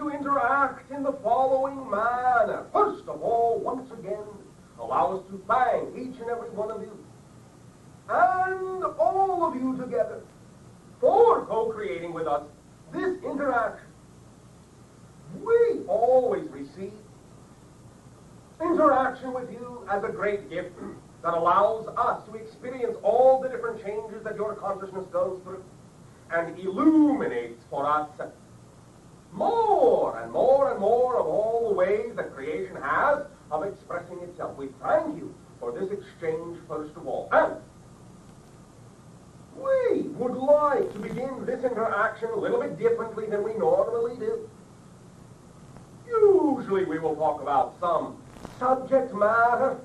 to interact in the following manner. First of all, once again, allow us to thank each and every one of you, and all of you together, for co-creating with us this interaction. We always receive interaction with you as a great gift that allows us to experience all the different changes that your consciousness goes through and illuminates for us more and more and more of all the ways that creation has of expressing itself. We thank you for this exchange, first of all. And we would like to begin this interaction a little bit differently than we normally do. Usually we will talk about some subject matter,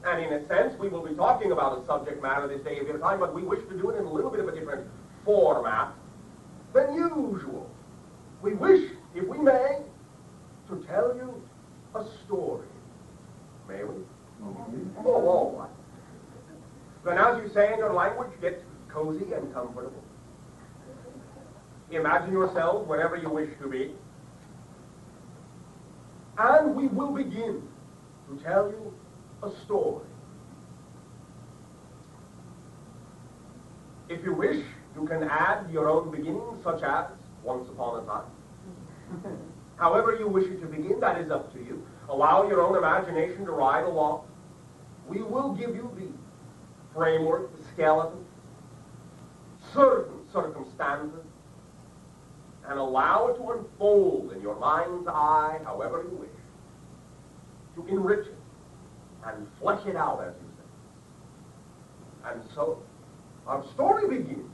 and in a sense we will be talking about a subject matter this day of your time, but we wish to do it in a little bit of a different format than usual. We wish, if we may, to tell you a story. May we? Oh, all right. Then, as you say in your language, get cozy and comfortable. Imagine yourselves wherever you wish to be. And we will begin to tell you a story. If you wish, you can add your own beginnings, such as once upon a time. However you wish it to begin, that is up to you. Allow your own imagination to ride along. We will give you the framework, the skeleton, certain circumstances, and allow it to unfold in your mind's eye however you wish, to enrich it and flesh it out, as you say. And so, our story begins.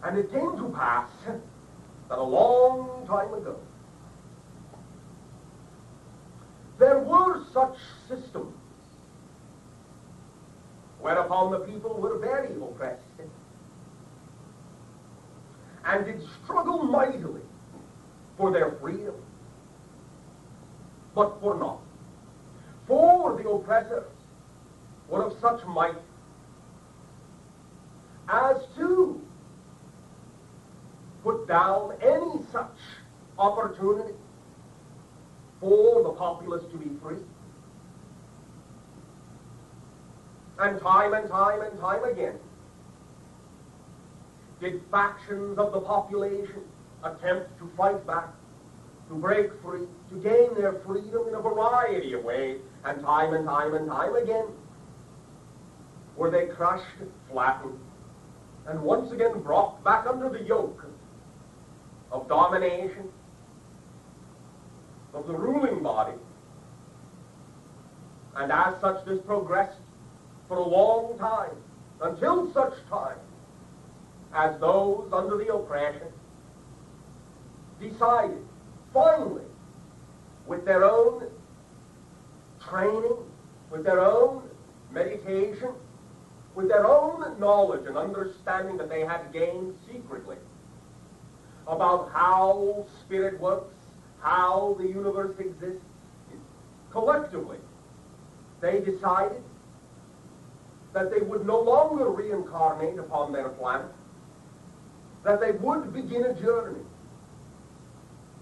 And it came to pass that a long time ago, there were such systems whereupon the people were very oppressed and did struggle mightily for their freedom, but for naught. For the oppressors were of such might as to put down any such opportunity for the populace to be free. And time again, did factions of the population attempt to fight back, to break free, to gain their freedom in a variety of ways, and time again were they crushed, flattened, and once again brought back under the yoke of domination of the ruling body. And as such, this progressed for a long time, until such time as those under the oppression decided, finally, with their own training, with their own meditation, with their own knowledge and understanding that they had gained secretly about how spirit works, how the universe exists, collectively, they decided that they would no longer reincarnate upon their planet, that they would begin a journey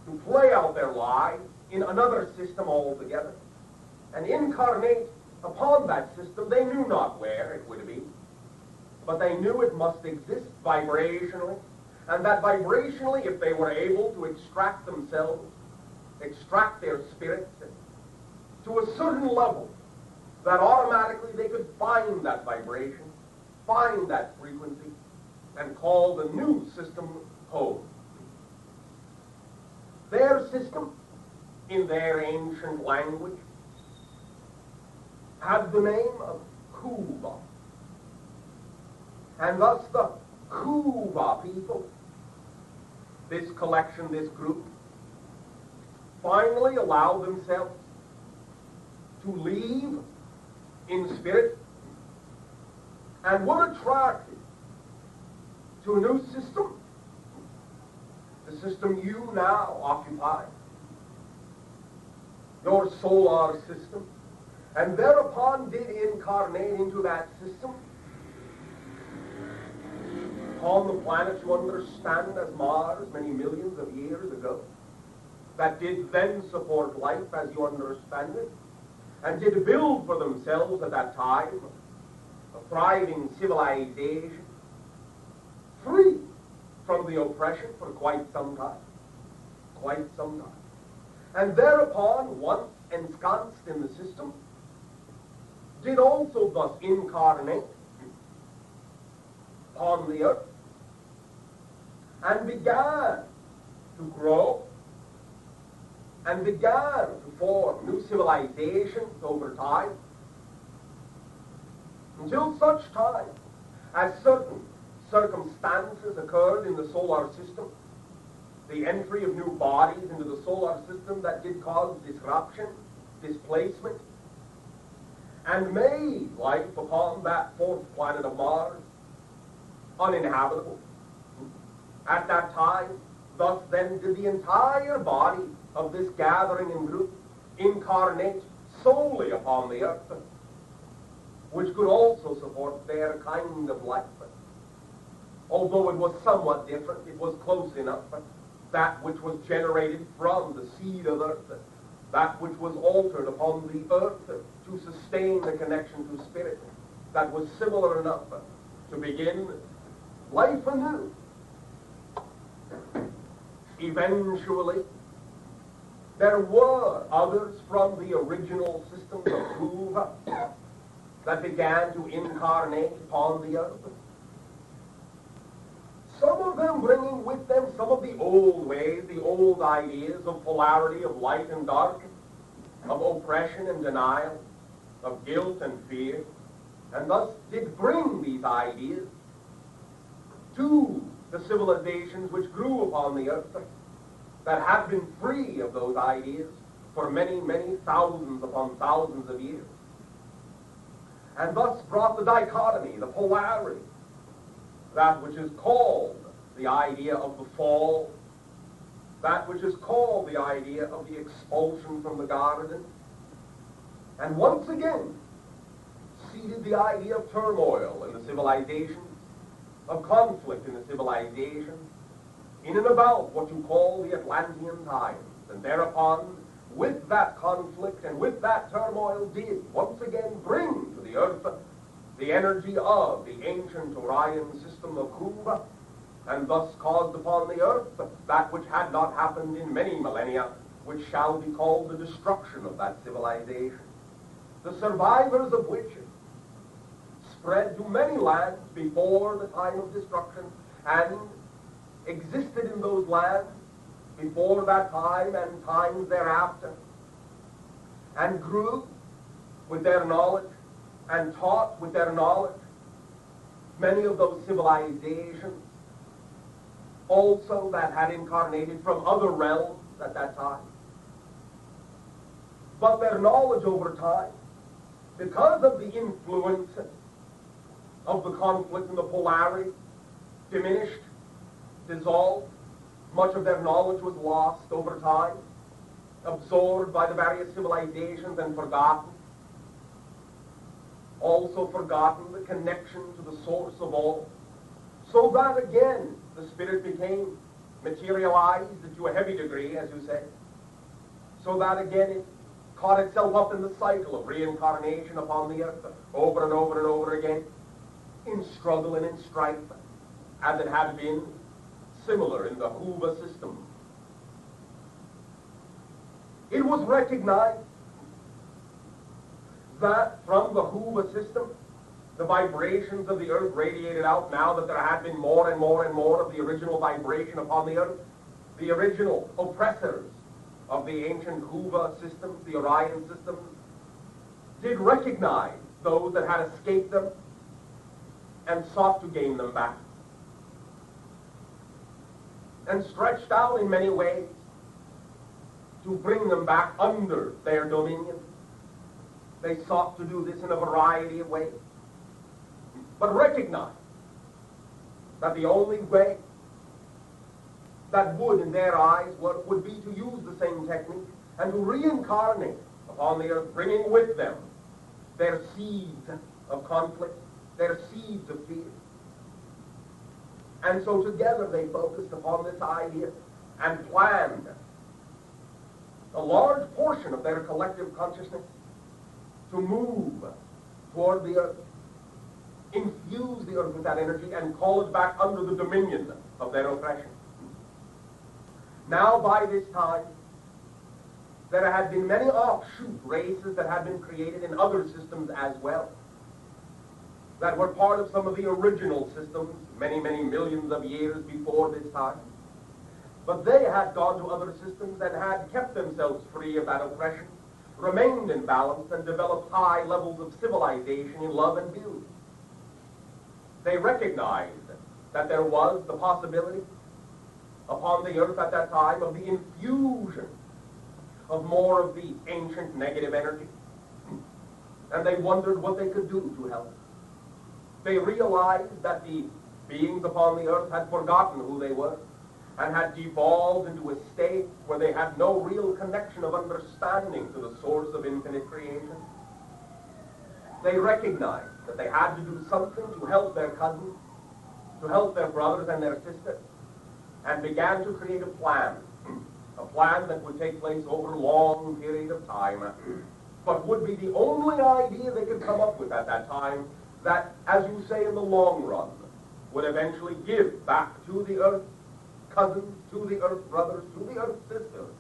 to play out their lives in another system altogether, and incarnate upon that system. They knew not where it would be, but they knew it must exist vibrationally, and that vibrationally, if they were able to extract themselves, extract their spirits to a certain level, that automatically they could find that vibration, find that frequency, and call the new system home. Their system, in their ancient language, had the name of Kuba. And thus the Kuba people, this collection, this group, finally allowed themselves to leave in spirit and were attracted to a new system, the system you now occupy, your solar system, and thereupon did incarnate into that system, upon the planet you understand as Mars many millions of years ago, that did then support life as you understand it, and did build for themselves at that time a thriving civilization, free from the oppression for quite some time. Quite some time. And thereupon, once ensconced in the system, did also thus incarnate upon the earth, and began to grow, and began to form new civilizations over time, until such time as certain circumstances occurred in the solar system, the entry of new bodies into the solar system that did cause disruption, displacement, and made life upon that fourth planet of Mars uninhabitable. At that time, thus then did the entire body of this gathering and group incarnate solely upon the earth, which could also support their kind of life. Although it was somewhat different, it was close enough. That which was generated from the seed of earth, that which was altered upon the earth to sustain the connection to spirit, that was similar enough to begin life anew. Eventually, there were others from the original systems of Kuba that began to incarnate upon the earth. Some of them bringing with them some of the old ways, the old ideas of polarity, of light and dark, of oppression and denial, of guilt and fear, and thus did bring these ideas to the civilizations which grew upon the earth, that had been free of those ideas for many, many thousands upon thousands of years, and thus brought the dichotomy, the polarity, that which is called the idea of the fall, that which is called the idea of the expulsion from the garden, and once again seeded the idea of turmoil in the civilization, of conflict in the civilization, in and about what you call the Atlantean times, and thereupon, with that conflict and with that turmoil, did once again bring to the earth the energy of the ancient Orion system of Kuba, and thus caused upon the earth that which had not happened in many millennia, which shall be called the destruction of that civilization, the survivors of which spread to many lands before the time of destruction, and existed in those lands before that time and times thereafter, and grew with their knowledge and taught with their knowledge. Many of those civilizations also that had incarnated from other realms at that time. But their knowledge over time, because of the influence of the conflict and the polarity, diminished, dissolved. Much of their knowledge was lost over time, absorbed by the various civilizations and forgotten. Also forgotten the connection to the source of all, so that again the spirit became materialized to a heavy degree, as you say, so that again it caught itself up in the cycle of reincarnation upon the earth over and over and over again, in struggle and in strife, as it had been similar in the Kuba system. It was recognized that from the Kuba system, the vibrations of the earth radiated out, now that there had been more and more and more of the original vibration upon the earth. The original oppressors of the ancient Kuba systems, the Orion systems, did recognize those that had escaped them and sought to gain them back, and stretched out in many ways to bring them back under their dominion. They sought to do this in a variety of ways, but recognized that the only way that would, in their eyes, work would be to use the same technique and to reincarnate upon the earth, bringing with them their seeds of conflict, their seeds of fear. And so together they focused upon this idea and planned a large portion of their collective consciousness to move toward the earth, infuse the earth with that energy, and call it back under the dominion of their oppression. Now, by this time, there had been many offshoot races that had been created in other systems as well, that were part of some of the original systems many, many millions of years before this time. But they had gone to other systems and had kept themselves free of that oppression, remained in balance, and developed high levels of civilization in love and beauty. They recognized that there was the possibility upon the earth at that time of the infusion of more of the ancient negative energy. And they wondered what they could do to help. They realized that the beings upon the earth had forgotten who they were and had devolved into a state where they had no real connection of understanding to the source of infinite creation. They recognized that they had to do something to help their cousins, to help their brothers and their sisters, and began to create a plan that would take place over a long period of time, but would be the only idea they could come up with at that time that, as you say, in the long run, would eventually give back to the earth cousins, to the earth brothers, to the earth sisters,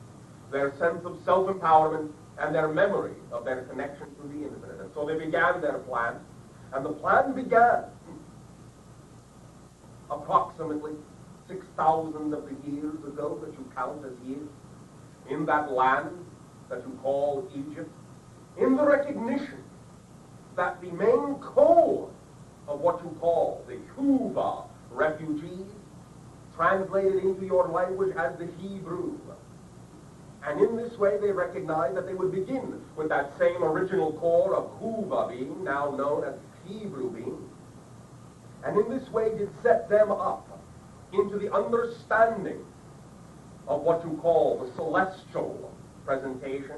their sense of self-empowerment and their memory of their connection to the infinite. And so they began their plan, and the plan began approximately 6,000 of the years ago that you count as years, in that land that you call Egypt, in the recognition that the main core of what you call the Kuba refugees, translated into your language as the Hebrew. And in this way they recognized that they would begin with that same original core of Kuba being, now known as Hebrew being. And in this way did set them up into the understanding of what you call the celestial presentation,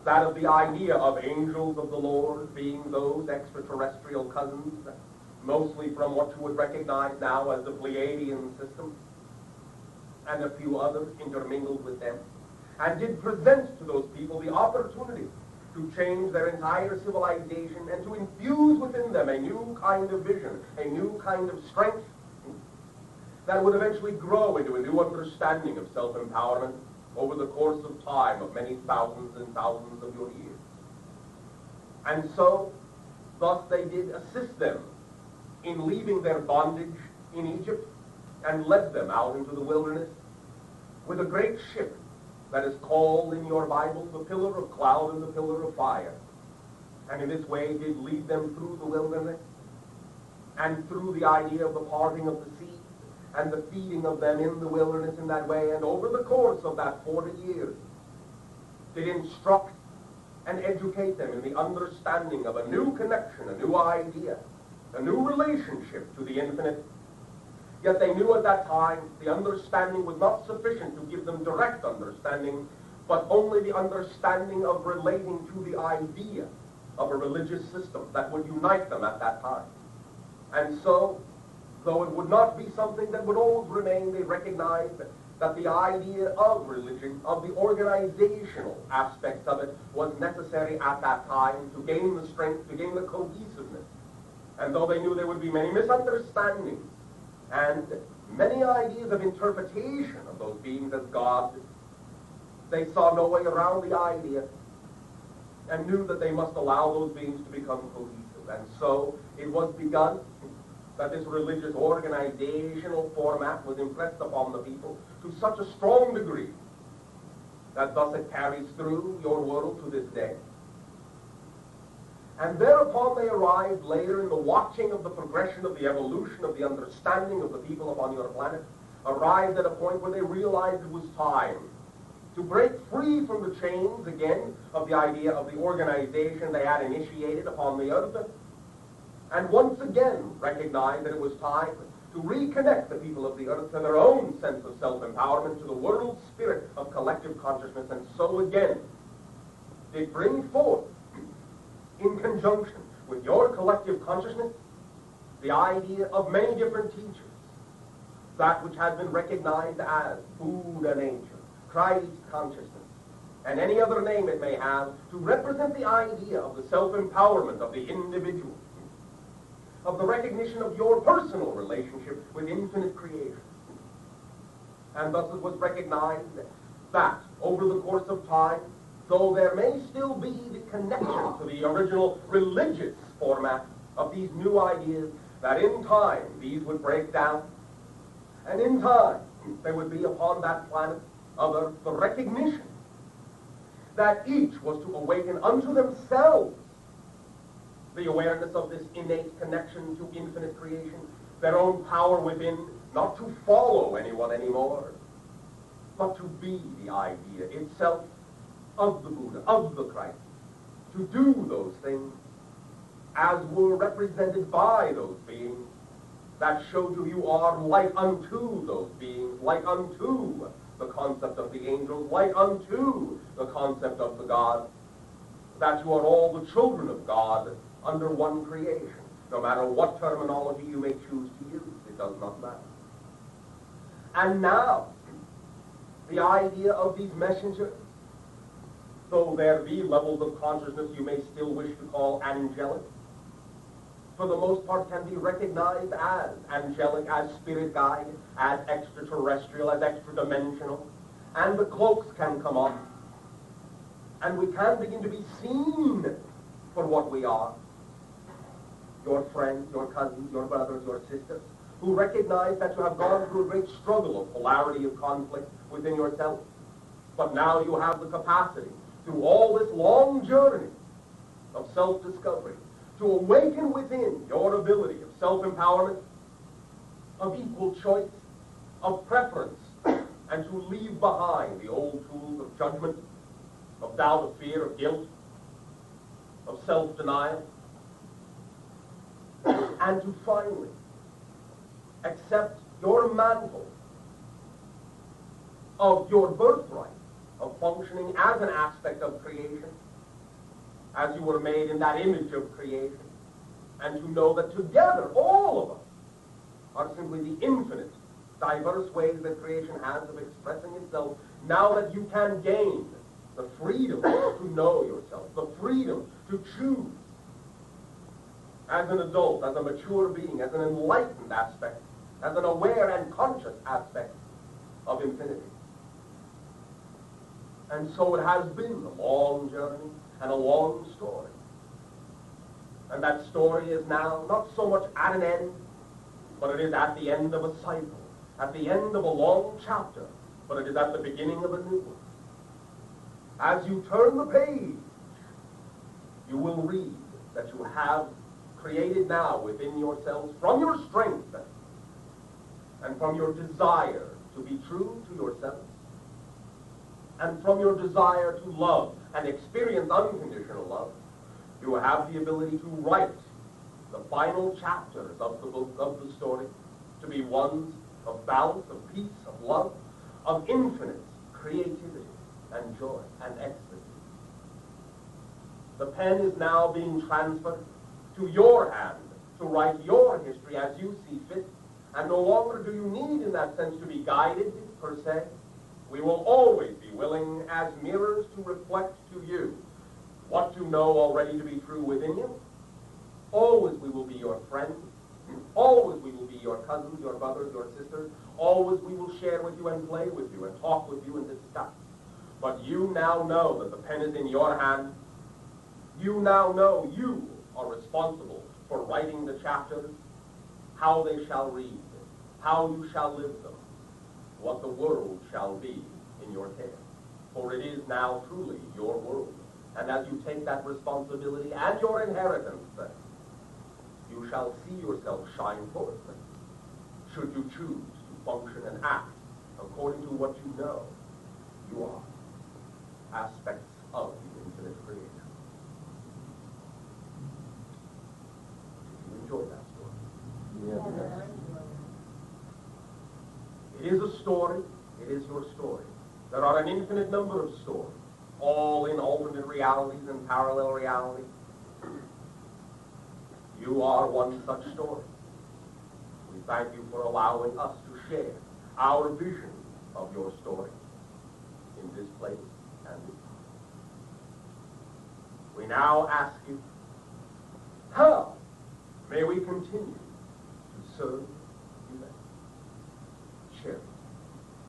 that of the idea of angels of the Lord being those extraterrestrial cousins, mostly from what you would recognize now as the Pleiadian system, and a few others intermingled with them, and did present to those people the opportunity to change their entire civilization and to infuse within them a new kind of vision, a new kind of strength that would eventually grow into a new understanding of self-empowerment over the course of time of many thousands and thousands of your years. And so, thus they did assist them in leaving their bondage in Egypt and led them out into the wilderness with a great ship that is called in your Bible the pillar of cloud and the pillar of fire. And in this way did lead them through the wilderness and through the idea of the parting of the sea and the feeding of them in the wilderness in that way. And over the course of that 40 years did instruct and educate them in the understanding of a new connection, a new idea, a new relationship to the infinite. Yet they knew at that time the understanding was not sufficient to give them direct understanding, but only the understanding of relating to the idea of a religious system that would unite them at that time. And so, though it would not be something that would always remain, they recognized that the idea of religion, of the organizational aspects of it, was necessary at that time to gain the strength, to gain the cohesiveness. And though they knew there would be many misunderstandings and many ideas of interpretation of those beings as gods, they saw no way around the idea and knew that they must allow those beings to become cohesive. And so it was begun that this religious organizational format was impressed upon the people to such a strong degree that thus it carries through your world to this day. And thereupon they arrived later in the watching of the progression of the evolution of the understanding of the people upon your planet, arrived at a point where they realized it was time to break free from the chains again of the idea of the organization they had initiated upon the earth, and once again recognize that it was time to reconnect the people of the earth to their own sense of self-empowerment, to the world spirit of collective consciousness, and so again did bring forth, in conjunction with your collective consciousness, the idea of many different teachers that which has been recognized as Buddha nature, Christ consciousness, and any other name it may have, to represent the idea of the self-empowerment of the individual, of the recognition of your personal relationship with infinite creation. And thus it was recognized that, over the course of time, though there may still be the connection to the original religious format of these new ideas, that in time these would break down, and in time there would be upon that planet of Earth the recognition that each was to awaken unto themselves the awareness of this innate connection to infinite creation, their own power within, not to follow anyone anymore, but to be the idea itself of the Buddha, of the Christ, to do those things as were represented by those beings that showed you are like unto those beings, like unto the concept of the angels, like unto the concept of the God, that you are all the children of God under one creation. No matter what terminology you may choose to use, it does not matter. And now, the idea of these messengers, though there be levels of consciousness you may still wish to call angelic, for the most part can be recognized as angelic, as spirit guide, as extraterrestrial, as extra-dimensional, and the cloaks can come off, and we can begin to be seen for what we are. Your friends, your cousins, your brothers, your sisters, who recognize that you have gone through a great struggle of polarity, of conflict within yourself, but now you have the capacity, through all this long journey of self-discovery, to awaken within your ability of self-empowerment, of equal choice, of preference, and to leave behind the old tools of judgment, of doubt, of fear, of guilt, of self-denial, and to finally accept your mantle of your birthright of functioning as an aspect of creation, as you were made in that image of creation, and to know that together, all of us, are simply the infinite, diverse ways that creation has of expressing itself, now that you can gain the freedom to know yourself, the freedom to choose, as an adult, as a mature being, as an enlightened aspect, as an aware and conscious aspect of infinity. And so it has been a long journey and a long story. And that story is now not so much at an end, but it is at the end of a cycle, at the end of a long chapter, but it is at the beginning of a new one. As you turn the page, you will read that you have created now within yourselves, from your strength and from your desire to be true to yourselves, and from your desire to love and experience unconditional love, you have the ability to write the final chapters of the book, of the story, to be ones of balance, of peace, of love, of infinite creativity and joy and ecstasy. The pen is now being transferred to your hand to write your history as you see fit, and no longer do you need, in that sense, to be guided, per se. We will always be willing, as mirrors, to reflect to you what you know already to be true within you. Always we will be your friends. Always we will be your cousins, your brothers, your sisters. Always we will share with you and play with you and talk with you and discuss. But you now know that the pen is in your hand. You now know you are responsible for writing the chapters, how they shall read, how you shall live them, what the world shall be in your tale. For it is now truly your world. And as you take that responsibility and your inheritance, then, you shall see yourself shine forth, then, should you choose to function and act according to what you know you are, aspects of the infinite creation. Did you enjoy that story? Yeah. It is a story. It is your story. There are an infinite number of stories, all in alternate realities and parallel realities. You are one such story. We thank you for allowing us to share our vision of your story in this place and this time. We now ask you, how may we continue to serve you? Share.